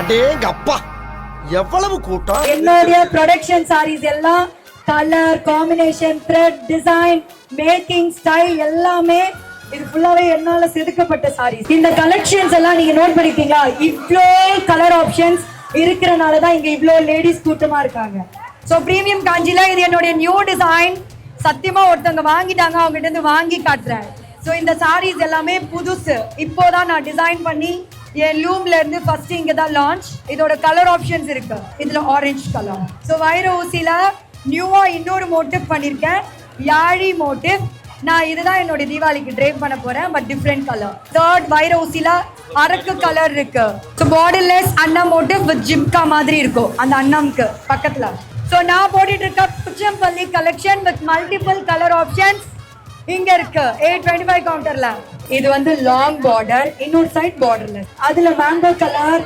அடேங்க அப்பா, எவ்வளவு கூட்டம்! என்னுடைய ப்ரொடக்ஷன் சாரீஸ் எல்லாம் colour combination, thread, design, making, style எல்லாமே இது ஃபுல்லாவே என்னால செதுக்கப்பட்ட சாரீஸ். இந்த கலெக்ஷன்ஸ் எல்லாம் நீங்க நோட் பண்ணிருக்கீங்களா? இவ்ளோ கலர் ஆப்ஷன்ஸ் இருக்கிறனால தான் இங்க இவ்ளோ லேடிஸ் கூட்டமா இருக்காங்க. ஸோ பிரீமியம் காஞ்சில இது என்னுடைய நியூ டிசைன். சத்தியமா ஒருத்தவங்க வாங்கிட்டாங்க, அவங்க கிட்ட இருந்து வாங்கி காட்டுறேன். ஸோ இந்த சாரீஸ் எல்லாமே புதுசு, இப்போதான் நான் டிசைன் பண்ணி என் லூம்ல இருந்து ஃபர்ஸ்ட் இங்க தான் லான்ச். இதோட கலர் ஆப்ஷன்ஸ் இருக்கு. இதுல ஆரஞ்சு கலர். ஸோ வைர ஊசில நியூவா இன்னொரு மோட்டிவ் பண்ணிருக்கேன், யாழி மோட்டிவ். நான் இதுதான் என்னோட தீபாவளிக்கு ட்ரேப் பண்ண போறேன், பட் டிஃப்ரெண்ட் கலர். தேர்ட் வைர ஊசில அரக்கு கலர் இருக்கு. ஸோ பார்டர்லெஸ் அன்னம் மோட்டிவ் வித் ஜிம்கா மாதிரி இருக்கும் அந்த அன்னம்க்கு பக்கத்துல. ஸோ நான் போட்டுட்டு இருக்க Pochampally collection with multiple colour options இங்க இருக்கு 825 கவுண்டர்ல. இது வந்து லாங் பார்டர், இன்னொரு சைட் பார்டர்லெஸ். அதுல மேங்கோ கலர்,